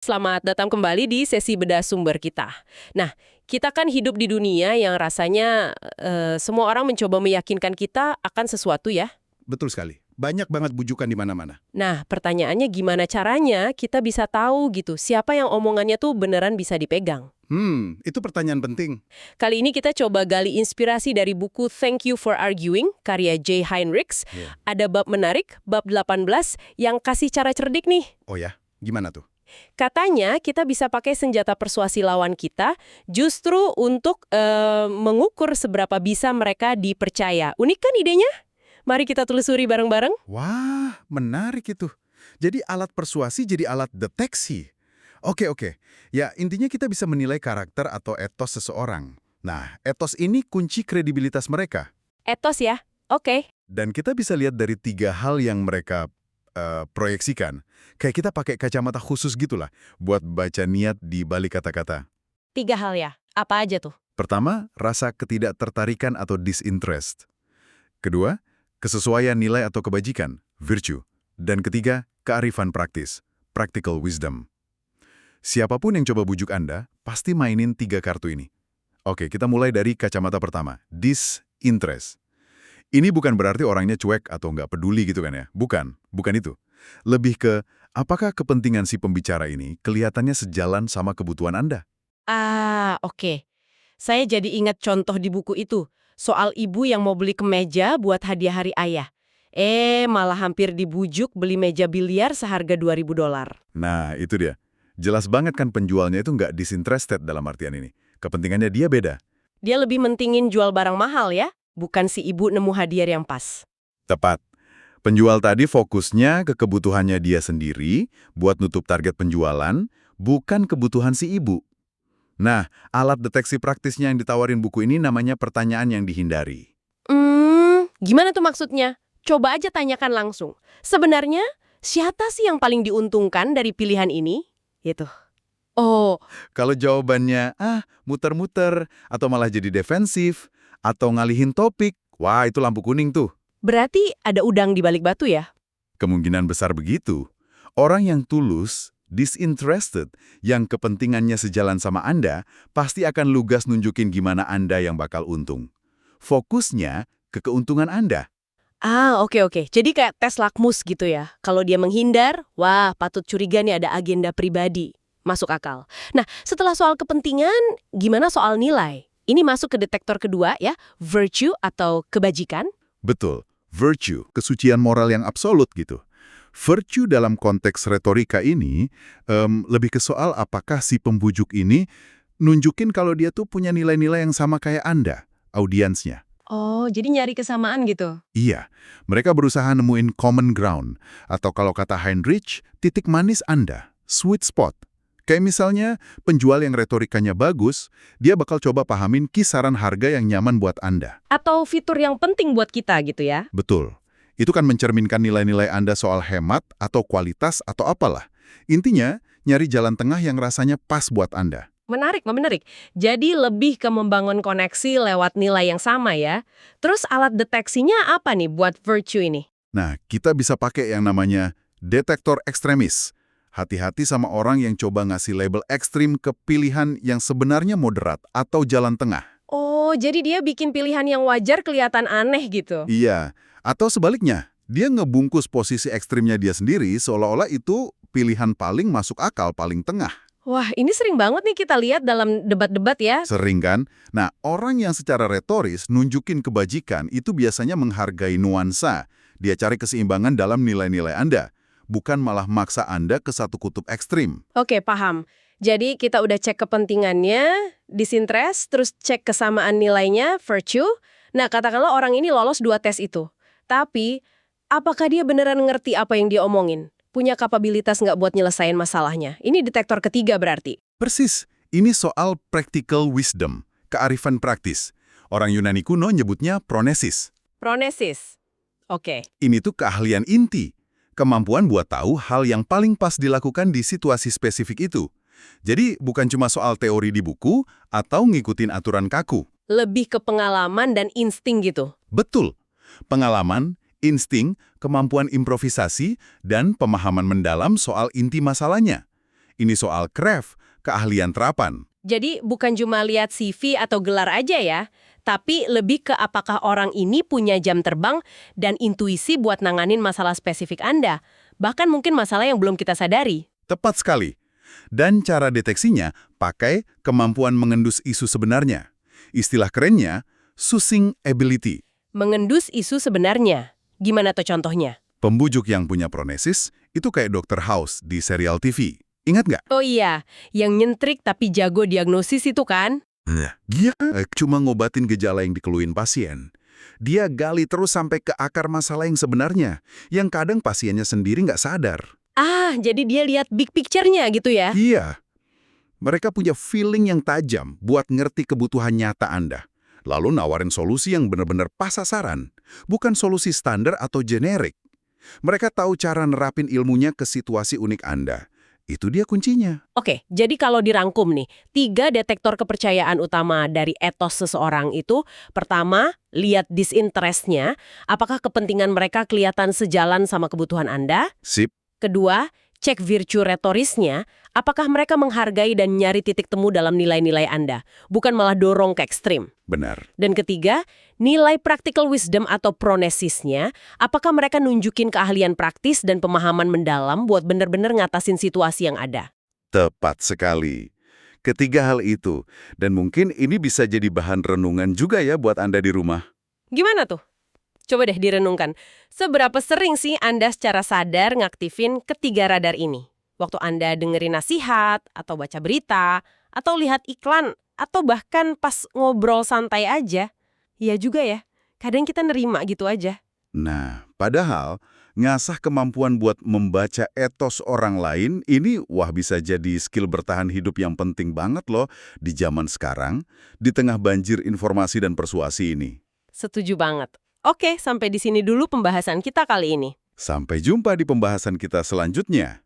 Selamat datang kembali di sesi bedah sumber kita. Nah, kita kan hidup di dunia yang rasanya semua orang mencoba meyakinkan kita akan sesuatu ya. Betul sekali. Banyak banget bujukan di mana-mana. Nah, pertanyaannya gimana caranya kita bisa tahu gitu siapa yang omongannya tuh beneran bisa dipegang. Itu pertanyaan penting. Kali ini kita coba gali inspirasi dari buku Thank You for Arguing, karya Jay Heinrichs. Yeah. Ada bab menarik, bab 18, yang kasih cara cerdik nih. Oh ya, gimana tuh? Katanya kita bisa pakai senjata persuasi lawan kita justru untuk mengukur seberapa bisa mereka dipercaya. Unik kan idenya? Mari kita telusuri bareng-bareng. Wah, menarik itu. Jadi alat persuasi jadi alat deteksi. Oke. Ya, intinya kita bisa menilai karakter atau etos seseorang. Nah, etos ini kunci kredibilitas mereka. Etos ya? Oke. Dan kita bisa lihat dari 3 hal yang mereka proyeksikan. Kayak kita pakai kacamata khusus gitulah buat baca niat di balik kata-kata. 3 hal ya? Apa aja tuh? Pertama, rasa ketidaktertarikan atau disinterest. Kedua, kesesuaian nilai atau kebajikan, virtue. Dan ketiga, kearifan praktis, practical wisdom. Siapapun yang coba bujuk Anda, pasti mainin 3 kartu ini. Oke, kita mulai dari kacamata pertama, disinterest. Ini bukan berarti orangnya cuek atau nggak peduli gitu kan ya. Bukan itu. Lebih ke, apakah kepentingan si pembicara ini kelihatannya sejalan sama kebutuhan Anda? Oke. Saya jadi ingat contoh di buku itu. Soal ibu yang mau beli kemeja buat hadiah hari ayah. Malah hampir dibujuk beli meja biliar seharga $2.000. Nah, itu dia. Jelas banget kan penjualnya itu nggak disinterested dalam artian ini. Kepentingannya dia beda. Dia lebih mentingin jual barang mahal ya, bukan si ibu nemu hadiah yang pas. Tepat. Penjual tadi fokusnya ke kebutuhannya dia sendiri buat nutup target penjualan, bukan kebutuhan si ibu. Nah, alat deteksi praktisnya yang ditawarin buku ini namanya pertanyaan yang dihindari. Gimana tuh maksudnya? Coba aja tanyakan langsung. Sebenarnya, siapa sih yang paling diuntungkan dari pilihan ini? Gitu. Oh, Kalau jawabannya, muter-muter, atau malah jadi defensif, atau ngalihin topik, wah itu lampu kuning tuh. berarti ada udang di balik batu ya? Kemungkinan besar begitu. Orang yang tulus, disinterested, yang kepentingannya sejalan sama Anda, pasti akan lugas nunjukin gimana Anda yang bakal untung. Fokusnya ke keuntungan Anda. Oke. Jadi kayak tes lakmus gitu ya. Kalau dia menghindar, wah patut curiga nih ada agenda pribadi. Masuk akal. Nah, setelah soal kepentingan, gimana soal nilai? Ini masuk ke detektor kedua ya, virtue atau kebajikan. Betul, virtue, kesucian moral yang absolut gitu. Virtue dalam konteks retorika ini lebih ke soal apakah si pembujuk ini nunjukin kalau dia tuh punya nilai-nilai yang sama kayak Anda, audiensnya. Oh, jadi nyari kesamaan gitu. Iya, mereka berusaha nemuin common ground, atau kalau kata Heinrich, titik manis Anda, sweet spot. Kayak misalnya, penjual yang retorikanya bagus, dia bakal coba pahamin kisaran harga yang nyaman buat Anda. Atau fitur yang penting buat kita gitu ya. Betul. Itu kan mencerminkan nilai-nilai Anda soal hemat atau kualitas atau apalah. Intinya, nyari jalan tengah yang rasanya pas buat Anda. Menarik. Jadi lebih ke membangun koneksi lewat nilai yang sama ya. Terus alat deteksinya apa nih buat virtue ini? Nah, kita bisa pakai yang namanya detektor ekstremis. Hati-hati sama orang yang coba ngasih label ekstrim ke pilihan yang sebenarnya moderat atau jalan tengah. Oh, jadi dia bikin pilihan yang wajar kelihatan aneh gitu. Iya, atau sebaliknya, dia ngebungkus posisi ekstrimnya dia sendiri seolah-olah itu pilihan paling masuk akal, paling tengah. Wah, ini sering banget nih kita lihat dalam debat-debat ya. Sering kan? Nah, orang yang secara retoris nunjukin kebajikan itu biasanya menghargai nuansa. Dia cari keseimbangan dalam nilai-nilai Anda, bukan malah maksa Anda ke satu kutub ekstrim. Oke, paham. Jadi kita udah cek kepentingannya, disinterest, terus cek kesamaan nilainya, virtue. Nah, katakanlah orang ini lolos 2 tes itu. Tapi, apakah dia beneran ngerti apa yang dia omongin? Punya kapabilitas nggak buat nyelesain masalahnya? Ini detektor ketiga berarti. Persis, ini soal practical wisdom, kearifan praktis. Orang Yunani kuno nyebutnya pronesis. Pronesis. Oke. Ini tuh keahlian inti, kemampuan buat tahu hal yang paling pas dilakukan di situasi spesifik itu. Jadi bukan cuma soal teori di buku atau ngikutin aturan kaku. Lebih ke pengalaman dan insting gitu. Betul. Pengalaman, insting, kemampuan improvisasi, dan pemahaman mendalam soal inti masalahnya. Ini soal craft, keahlian terapan. Jadi bukan cuma lihat CV atau gelar aja ya, tapi lebih ke apakah orang ini punya jam terbang dan intuisi buat nanganin masalah spesifik Anda. Bahkan mungkin masalah yang belum kita sadari. Tepat sekali. Dan cara deteksinya pakai kemampuan mengendus isu sebenarnya. Istilah kerennya, succinct ability. Mengendus isu sebenarnya. Gimana tuh contohnya? Pembujuk yang punya pronesis itu kayak Dr. House di serial TV. Ingat nggak? Oh iya, yang nyentrik tapi jago diagnosis itu kan? Nah, dia cuma ngobatin gejala yang dikeluhin pasien. Dia gali terus sampai ke akar masalah yang sebenarnya, yang kadang pasiennya sendiri nggak sadar. Ah, jadi dia lihat big picture-nya gitu ya? Iya, mereka punya feeling yang tajam buat ngerti kebutuhan nyata Anda. Lalu nawarin solusi yang benar-benar pas sasaran, bukan solusi standar atau generik. Mereka tahu cara nerapin ilmunya ke situasi unik Anda. Itu dia kuncinya. Oke, jadi kalau dirangkum nih, 3 detektor kepercayaan utama dari etos seseorang itu, pertama, lihat disinterest-nya, apakah kepentingan mereka kelihatan sejalan sama kebutuhan Anda? Sip. Kedua, cek virtue retorisnya, apakah mereka menghargai dan nyari titik temu dalam nilai-nilai Anda, bukan malah dorong ke ekstrim. Benar. Dan ketiga, nilai practical wisdom atau pronesisnya, apakah mereka nunjukin keahlian praktis dan pemahaman mendalam buat benar-benar ngatasin situasi yang ada. Tepat sekali. Ketiga hal itu, dan mungkin ini bisa jadi bahan renungan juga ya buat Anda di rumah. Gimana tuh? Coba deh direnungkan. Seberapa sering sih Anda secara sadar ngaktifin ketiga radar ini? Waktu Anda dengerin nasihat, atau baca berita, atau lihat iklan, atau bahkan pas ngobrol santai aja. Iya juga ya, kadang kita nerima gitu aja. Nah, padahal ngasah kemampuan buat membaca etos orang lain ini bisa jadi skill bertahan hidup yang penting banget loh di zaman sekarang, di tengah banjir informasi dan persuasi ini. Setuju banget. Oke, sampai di sini dulu pembahasan kita kali ini. Sampai jumpa di pembahasan kita selanjutnya.